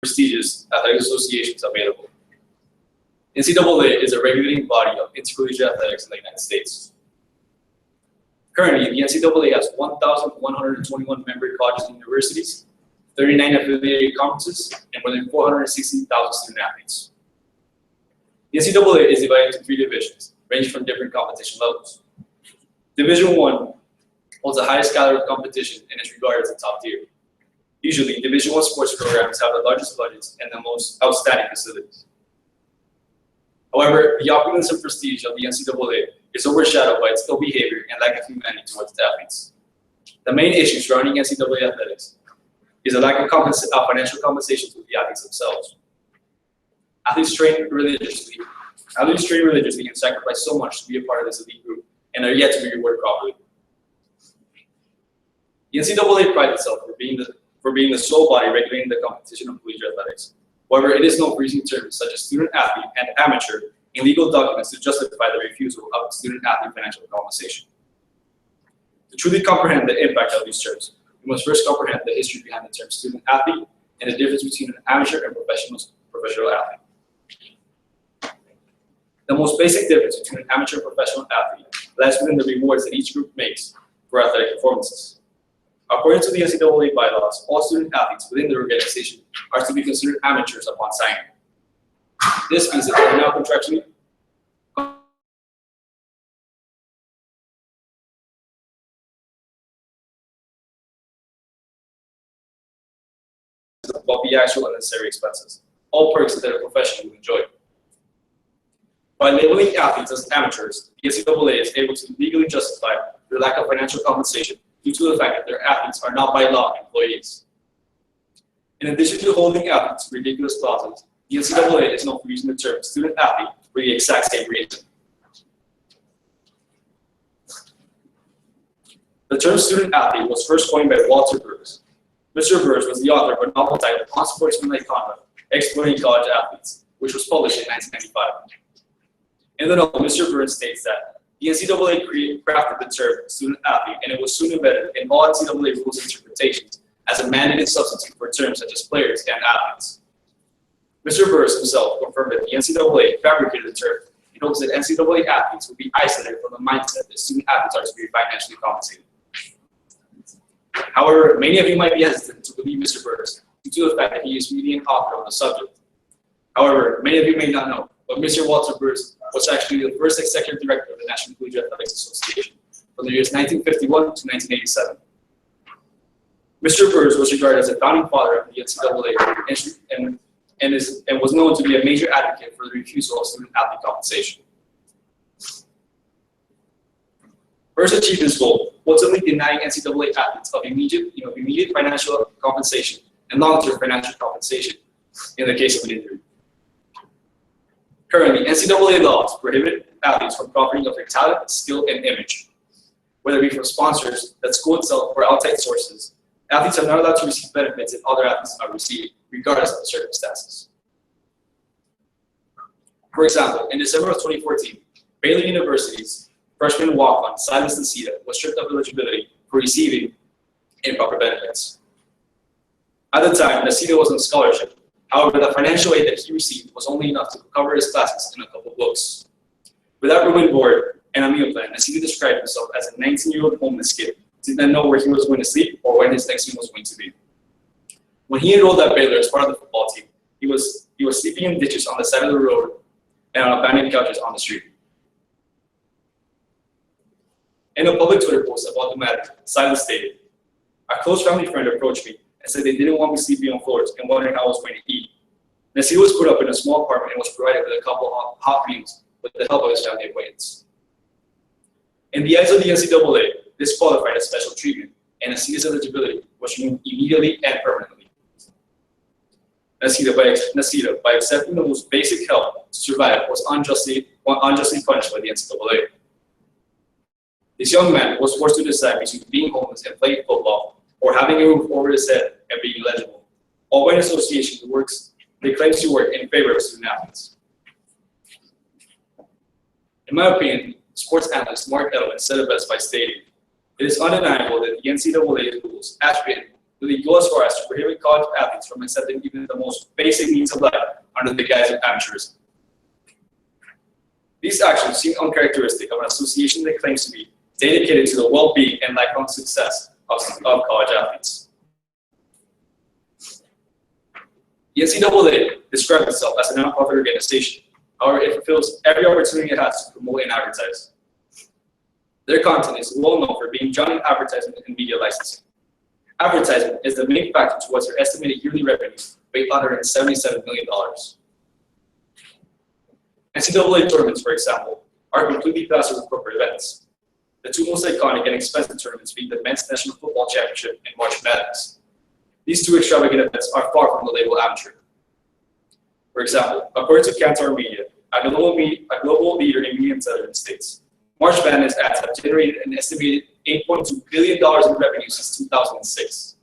prestigious athletic associations available. NCAA is a regulating body of intercollegiate athletics in the United States. Currently, the NCAA has 1,121 member colleges and universities, 39 affiliated conferences, and more than 460,000 student athletes. The NCAA is divided into 3 divisions, ranging from different competition levels. Division 1 holds the highest caliber of competition and is regarded as a top tier. Usually, Division 1 sports programs have the largest budgets and the most outstanding facilities. However, the opulence and prestige of the NCAA is overshadowed by its ill behavior and lack of humanity towards its athletes. The main issue surrounding NCAA athletics is a lack of financial compensation to the athletes themselves. Athletes train religiously and sacrifice so much to be a part of this elite group and are yet to be rewarded properly. The NCAA prides itself for being the sole body regulating the competition of collegiate athletics. However, it is known for using terms such as student athlete and amateur in legal documents to justify the refusal of student athlete financial compensation. To truly comprehend the impact of these terms, we must first comprehend the history behind the term student athlete and the difference between an amateur and professional athlete. The most basic difference between an amateur and professional athlete lies within the rewards that each group makes for athletic performances. According to the NCAA bylaws, all student athletes within the organization are to be considered amateurs upon signing. This means that they are now contractually above the actual unnecessary expenses, all perks that a professional would enjoy. By labeling athletes as amateurs, the NCAA is able to legally justify their lack of financial compensation due to the fact that their athletes are not by law employees. In addition to holding athletes to ridiculous clauses, the NCAA is known for using the term student athlete for the exact same reason. The term student athlete was first coined by Walter Burrs. Mr. Burrs was the author of a novel titled Unsportsmanlike Conduct, Exploiting College Athletes, which was published in 1995. In the novel, Mr. Burns states that the NCAA crafted the term student athlete, and it was soon embedded in all NCAA rules and interpretations as a mandated substitute for terms such as players and athletes. Mr. Burrs himself confirmed that the NCAA fabricated the term in hopes that NCAA athletes would be isolated from the mindset that student athletes are to be financially compensated. However, many of you might be hesitant to believe Mr. Burrs due to the fact that he is really an author on the subject. However, many of you may not know, but Mr. Walter Burrs was actually the first executive director of the National Collegiate Athletics Association from the years 1951 to 1987. Mr. Burrs was regarded as a founding father of the NCAA and was known to be a major advocate for the refusal of student athlete compensation. Burrs achieved his goal, ultimately denying NCAA athletes of immediate financial compensation and long-term financial compensation in the case of an injury. Currently, NCAA laws prohibit athletes from profiting of their talent, skill, and image. Whether it be from sponsors, the school itself, or outside sources, athletes are not allowed to receive benefits that other athletes are receiving, regardless of the circumstances. For example, in December of 2014, Baylor University's freshman walk-on Silas Nacita was stripped of eligibility for receiving improper benefits. At the time, Nacita was on scholarship. However, the financial aid that he received was only enough to cover his classes and a couple books. Without room and board and a meal plan, Nacita described himself as a 19-year-old homeless kid who didn't know where he was going to sleep or when his next meal was going to be. When he enrolled at Baylor as part of the football team, he was sleeping in ditches on the side of the road and on abandoned couches on the street. In a public Twitter post about the matter, Silas stated, "A close family friend approached me and said they didn't want me sleeping on floors and wondering how I was going to eat. Nacita was put up in a small apartment and was provided with a couple of hot meals with the help of his family acquaintance." In the eyes of the NCAA, this qualified as special treatment, and Nacita's eligibility was removed immediately and permanently. Nacita, by accepting the most basic help to survive, was unjustly punished by the NCAA. This young man was forced to decide between being homeless and playing football, or having a roof over his head and being eligible, all by an association that claims to work in favor of student athletes. In my opinion, sports analyst Mark Elwin said it best by stating, "It is undeniable that the NCAA rules, as written, the league goes as far as to prohibit college athletes from accepting even the most basic needs of life under the guise of amateurism. These actions seem uncharacteristic of an association that claims to be dedicated to the well-being and lifelong success of college athletes. The NCAA describes itself as a nonprofit organization. However, it fulfills every opportunity it has to promote and advertise. Their content is well known for being drawn in advertisement and media licensing. Advertisement is the main factor towards their estimated yearly revenues of $877 million. NCAA tournaments, for example, are completely plastered with corporate events. The two most iconic and expensive tournaments being the Men's National Football Championship and March Madness. These two extravagant events are far from the label amateur. For example, according to Kantar Media, a global leader in media intelligence states, March Madness ads have generated an estimated $8.2 billion in revenue since 2006.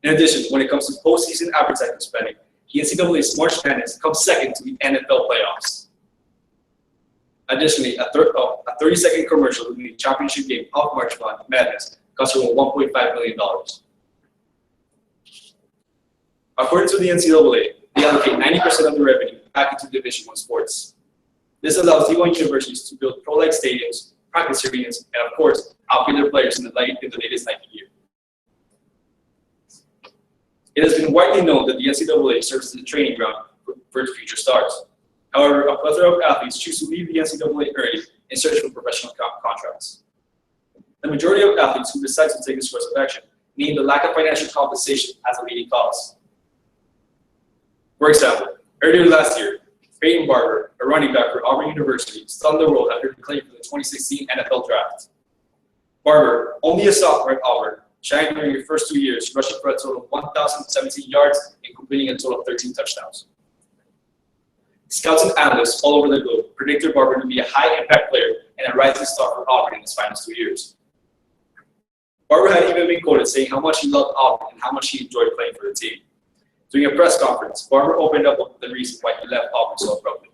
In addition, when it comes to postseason advertising spending, the NCAA's March Madness comes second to the NFL playoffs. Additionally, a 30-second commercial in the championship game of March Madness costs around $1.5 million. According to the NCAA, they allocate 90% of the revenue back into Division I sports. This allows D1 universities to build pro-like stadiums, practice arenas, and of course, outfit their players in the latest Nike gear. It has been widely known that the NCAA serves as a training ground for its future stars. However, a plethora of athletes choose to leave the NCAA early in search for professional contracts. The majority of athletes who decide to take this course of action name the lack of financial compensation as a leading cause. For example, earlier last year, Peyton Barber, a running back for Auburn University, stunned the world after declaring for the 2016 NFL Draft. Barber, only a sophomore at Auburn, shined during his first 2 years, rushing for a total of 1,017 yards and completing a total of 13 touchdowns. Scouts and analysts all over the globe predicted Barber to be a high-impact player and a rising star for Auburn in his final 2 years. Barber had even been quoted saying how much he loved Auburn and how much he enjoyed playing for the team. During a press conference, Barber opened up the reason why he left Auburn so abruptly.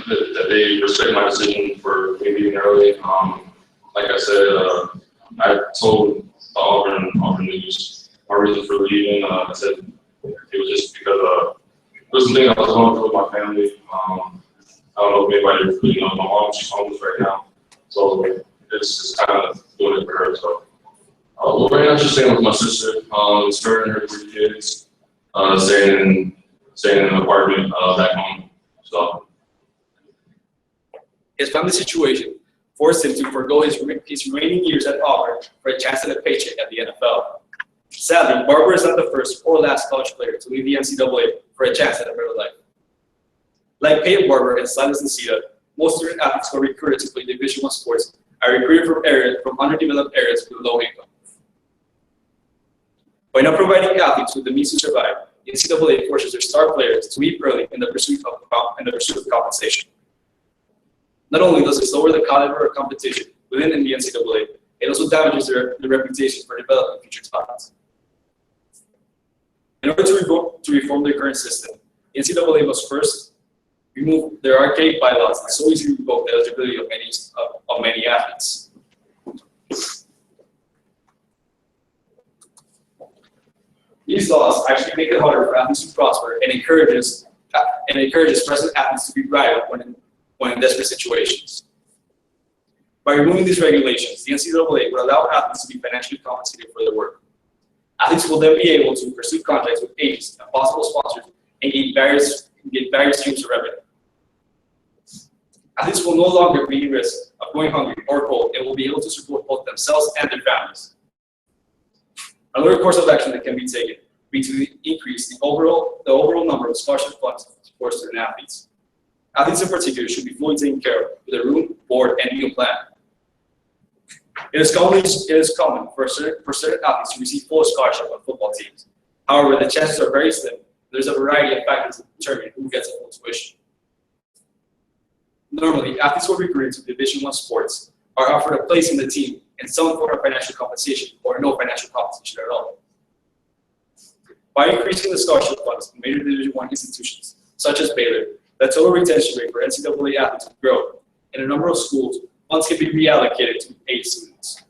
That they respect my decision for me leaving early. Like I said, I told the Auburn News my reason for leaving. I said it was just because it was something I was going through with my family. I don't know if anybody really knows my mom. She's homeless right now, so it's just kind of doing it for her. So right now, just staying with my sister. It's her and her 3 kids. Staying in an apartment back home. So. His family situation forced him to forego his remaining years at Auburn for a chance at a paycheck at the NFL. Sadly, Barber is not the first or last college player to leave the NCAA for a chance at a better life. Like Peyton Barber and Silas Nacita, most student athletes who are recruited to play Division I sports are recruited from underdeveloped areas with low income. By not providing athletes with the means to survive, the NCAA forces their star players to leave early in the pursuit of compensation. Not only does it lower the caliber of competition within the NCAA, it also damages their reputation for developing future talents. In order to reform their current system, the NCAA must first remove their archaic bylaws that so easily revoke the eligibility of many athletes. These laws actually make it harder for athletes to prosper and encourages present athletes to be bribed when in desperate situations. By removing these regulations, the NCAA would allow athletes to be financially compensated for their work. Athletes will then be able to pursue contracts with agents and possible sponsors and get various streams of revenue. Athletes will no longer be at risk of going hungry or cold and will be able to support both themselves and their families. Another course of action that can be taken would be to increase the overall number of scholarship funds for student athletes. Athletes in particular should be fully taken care of with a room, board, and meal plan. It is common for certain athletes to receive full scholarship on football teams. However, the chances are very slim. There's a variety of factors that determine who gets a full tuition. Normally, athletes who are recruited to Division I sports are offered a place in the team and some form of financial compensation or no financial compensation at all. By increasing the scholarship funds in major Division I institutions, such as Baylor, the total retention rate for NCAA athletes would grow, in a number of schools, funds can be reallocated to pay students.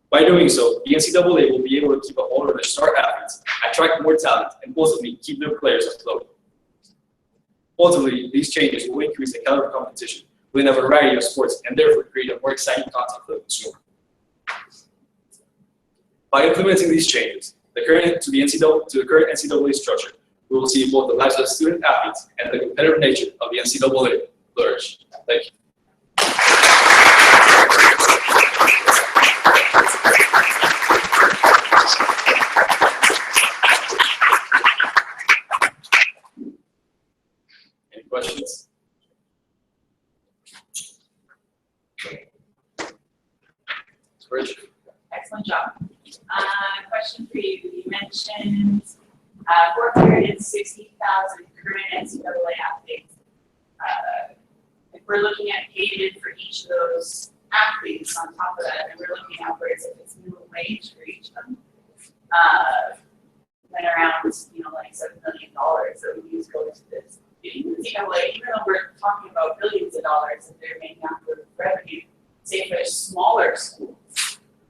By doing so, the NCAA will be able to keep a hold of their star athletes, attract more talent, and ultimately keep their players afloat. Ultimately, these changes will increase the caliber of competition within a variety of sports and therefore create a more exciting content for the consumer. By implementing these changes, the current NCAA structure, we will see both the lives of student athletes and the competitive nature of the NCAA flourish. Thank you. Any questions? Rich? Excellent job. Question for you. You mentioned 460,000 current NCAA athletes. If we're looking at gated for each of those athletes on top of that, and we're looking upwards if it's minimum wage for each of them, then around like $7 million that we use go to this. NCAA, even though we're talking about billions of dollars that they're making off of revenue, say for smaller schools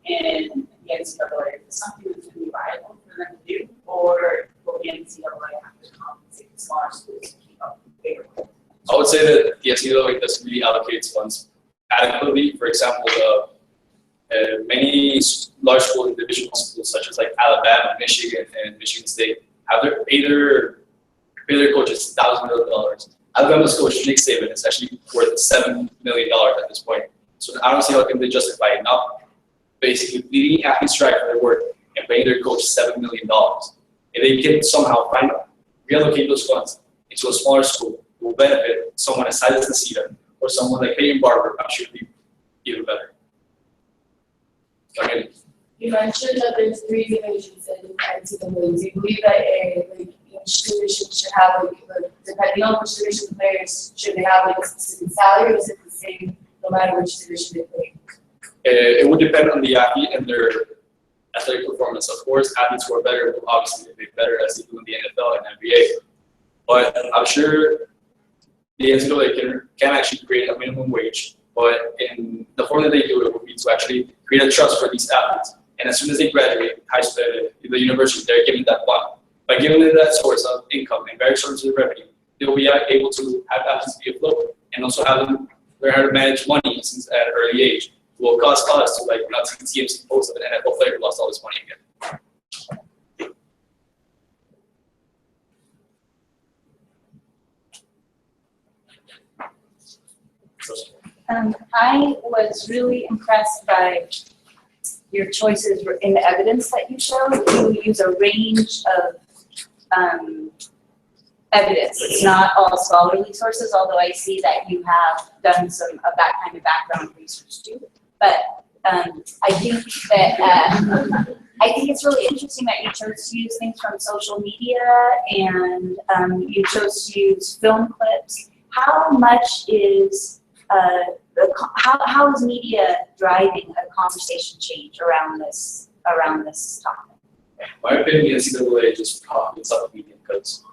in the NCAA, is something that's going to be viable for them to do, or will the NCAA have to compensate the smaller schools to keep up with the bigger ones? I would say that the NCAA doesn't really allocate funds adequately. For example, many large schools and Division I schools, such as like Alabama, Michigan, and Michigan State, have pay their coaches thousands of dollars. Alabama's coach Nick Saban is actually worth $7 million at this point. So I don't see how can they justify enough, basically leading athletes strike for their work and paying their coach $7 million. If they can somehow reallocate those funds into a smaller school, it will benefit someone like Silas Nacita or someone like Peyton Barber. I'm sure it'd be even better. Okay. You mentioned that there's 3 divisions in the NCAA. Do you believe that each division should have, depending on which division the players, should they have a specific salary, or is it the same no matter which division they play? It would depend on the athlete and their athletic performance. Of course, athletes who are better will obviously be better as they do in the NFL and NBA. But I'm sure the NCAA can actually create a minimum wage. But in the form that they do it would be to actually create a trust for these athletes. And as soon as they graduate high school, the university, they're giving that fund. By giving them that source of income and various sources of revenue, they'll be able to have athletes be afloat and also have them learn how to manage money since at an early age. It will cost us to not see TMC post of an NFL player who lost all his money again. I was really impressed by your choices in the evidence that you showed. You use a range of evidence. It's not all scholarly sources, although I see that you have done some of that kind of background research too. But I think that I think it's really interesting that you chose to use things from social media and you chose to use film clips. How much is how is media driving a conversation change around this topic? My opinion is NCAA just profits off media because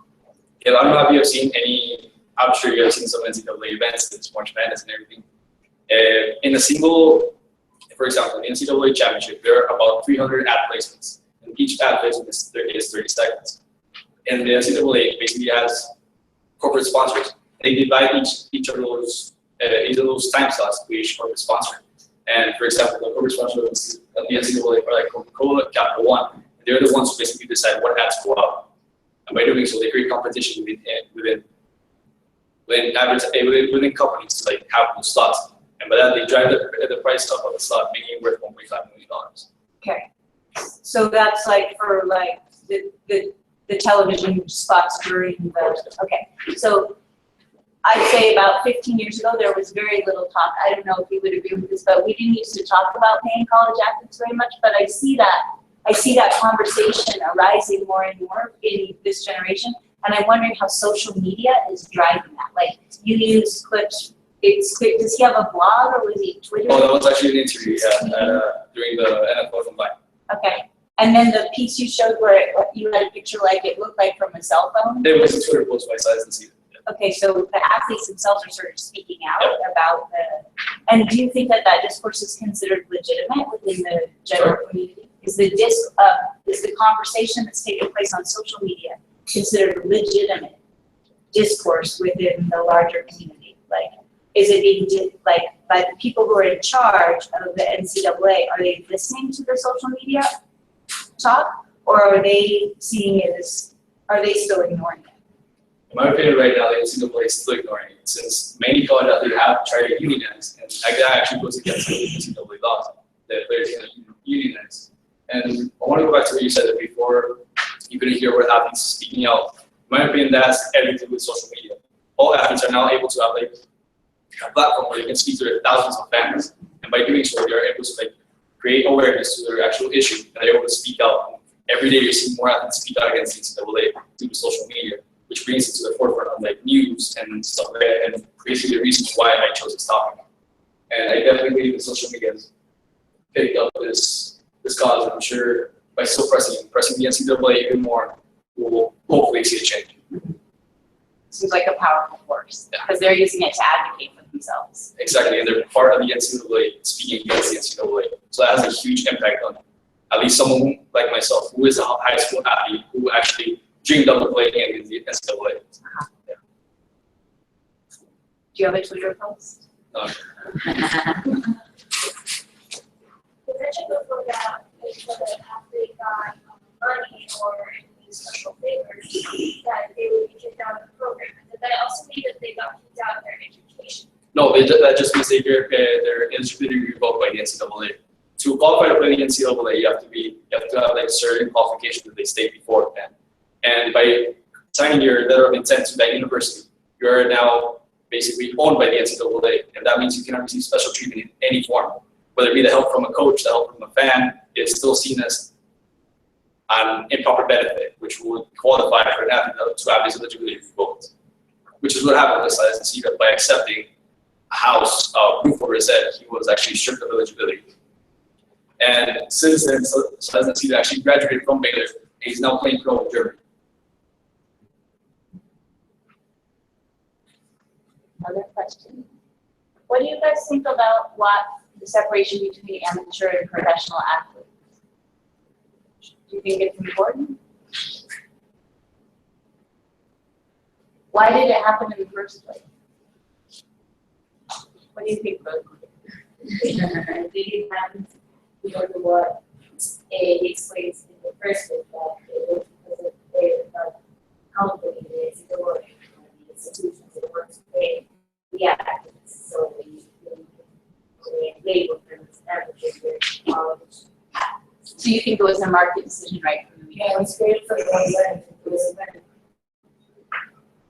I don't know if you have seen any. I'm sure you have seen some NCAA events and March Madness and everything. In a single, for example, the NCAA championship, there are about 300 ad placements, and each ad placement is 30 seconds. And the NCAA basically has corporate sponsors. They divide each of those time slots to each corporate sponsor. And for example, the corporate sponsor of the NCAA are like Coca-Cola, Capital One. They're the ones who basically decide what ads go out. And by doing so, they create competition within companies to have those slots. And by that, they drive the price up of the slot, making it worth $1.5 million. Okay, so that's for the television spots during the, okay. So I'd say about 15 years ago, there was very little talk. I don't know if you would agree with this, but we didn't used to talk about paying college athletes very much, but I see that conversation arising more and more in this generation. And I'm wondering how social media is driving that. You use clips. Does he have a blog or was he Twitter? Oh, that was actually an interview, during the NFL Combine. Okay. And then the piece you showed where you had a picture it looked like from a cell phone? It was a Twitter post by Silas Nacita. okay, so the athletes themselves are sort of speaking out about and do you think that that discourse is considered legitimate within the general community? Is the conversation that's taking place on social media considered legitimate discourse within the larger community? Like, is it being by the people who are in charge of the NCAA? Are they listening to the social media talk, or are they seeing it as? Are they still ignoring it? In my opinion, right now, the NCAA is still ignoring it, since many college athletes have tried to unionize, and that actually goes against the NCAA laws. The players can unionize. And I want to go back to what you said that before, you couldn't hear where athletes speaking out. In my opinion, that's everything with social media. All athletes are now able to have like a platform where they can speak to their thousands of fans, and by doing so, they are able to like create awareness to their actual issue, and they're able to speak out. Every day, you're seeing more athletes speak out against the NCAA due to social media, which brings it to the forefront of like news and stuff like that, and basically the reasons why I chose this topic. And I definitely believe that social media has picked up this cause, and I'm sure by still pressing the NCAA even more, we'll hopefully see a change. Seems like a powerful force because they're using it to advocate for themselves. Exactly, and they're part of the NCAA speaking against the NCAA. So that has a huge impact on at least someone like myself who is a high school athlete who actually dreamed of playing in the NCAA. Yeah. Do you have a Twitter post? No. The mention before that is whether an athlete got money or any special favors, that they would be kicked out of the program. Did that also mean that they got kicked out of their education? No, that just means that they're eligibility revoked by the NCAA. To qualify to play the NCAA, you have to have like certain qualifications that they state beforehand. And by signing your letter of intent to that university, you are now basically owned by the NCAA, and that means you cannot receive special treatment in any form, whether it be the help from a coach, the help from a fan. It's still seen as an improper benefit, which would qualify for an athlete to have his eligibility revoked, which is what happened with Silas Nacita. By accepting a house, roof over his head, he was actually stripped of eligibility. And since then, Silas Nacita actually graduated from Baylor, and he's now playing pro in Germany. Other question? What do you guys think about the separation between amateur and professional athletes? Do you think it's important? Why did it happen in the first place? What do you think, Rose? I think it happens because of what it explains in the first place, that it was because of their complicated it's the work, the institutions that work to pay the athletes, so they label them as amateurs, college. So you think it was a market decision right from the beginning? Yeah, it was great for the ones that it was a benefit.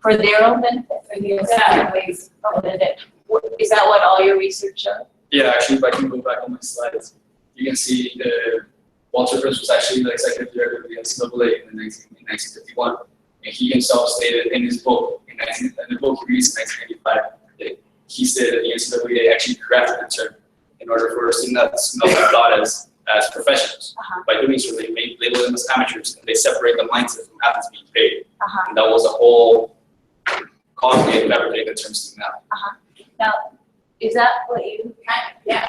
For their own benefit? For the athletes. Is that what all your research showed? Yeah, actually, if I can go back on my slides, you can see Walter Prince was actually the executive director of the NCAA in 1951, and he himself stated in his book, in the book he released in 1985, that he stated that the NCAA actually crafted the term in order for students not to be thought as professionals. By doing so, they label them as amateurs, and they separate the mindset from athletes being paid. And that was a whole complicated fabricated term scheme now. Now, is that what you? Yeah,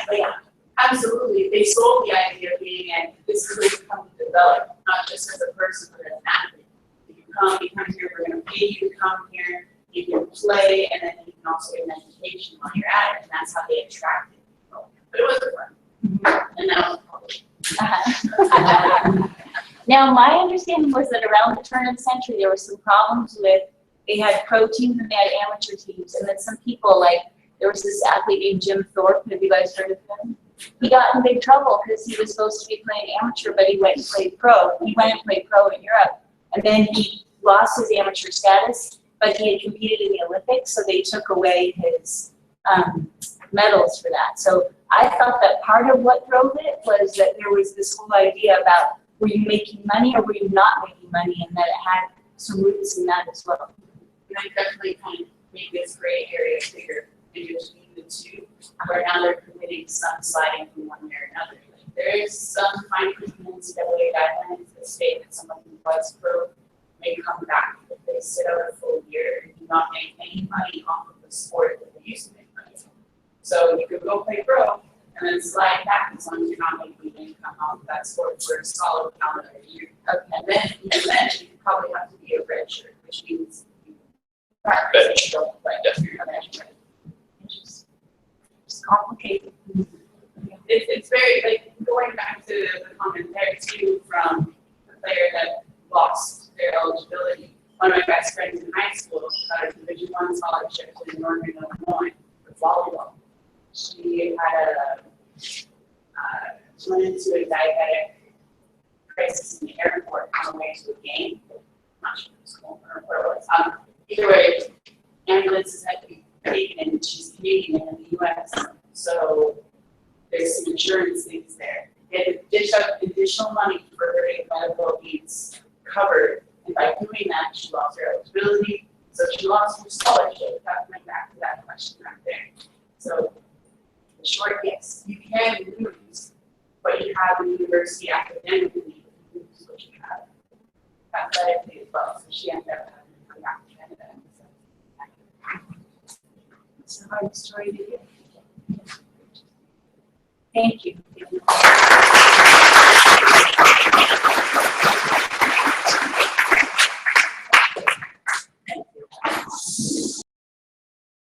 absolutely. They sold the idea of being an physically come to develop, not just as a person, but as an athlete. You come here, we're going to pay you to come here, you can play, and then you can also get an education while you're at it, and that's how they attracted people. But it wasn't fun. And that was public. Now, my understanding was that around the turn of the century, there were some problems with, they had pro teams and they had amateur teams, and then some people, like, there was this athlete named Jim Thorpe, have you guys heard of him? He got in big trouble because he was supposed to be playing amateur, but he went and played pro. He went and played pro in Europe, and then he lost his amateur status, but he had competed in the Olympics, so they took away his medals for that. So I thought that part of what drove it was that there was this whole idea about were you making money or were you not making money, and that it had some roots in that as well. And I definitely kind of make this gray area bigger in between the two, where now they're committing some sliding from one way or another. Like, there is some fine print in NCAA guidelines that state that someone who was pro may come back if they sit out a full year and do not make any money off of the sport that they used to make money. So you could go play pro and then slide back as long as you're not making income off of that sport for a solid calendar year. And then you probably have to be a red shirt, which means you practice don't play. It's just complicated. It's very, like, going back to the comment there too, from the player that lost their eligibility. One of my best friends in high school got a Division I scholarship to Northern Illinois for volleyball. She had she went into a diabetic crisis in the airport on the way to a game. I'm not sure if it was school or where it was. Either way, ambulances had to be taken, and she's Canadian in the US. So there's some insurance things there. They had to dish up additional money for her medical needs covered, and by doing that, she lost her eligibility, so she lost her scholarship. That went back to that question right there. So, the short, yes, you can lose, but you have the university academically to lose what you have athletically as well. So she ended up having to come back to Canada. It's a hard story to hear. Thank you.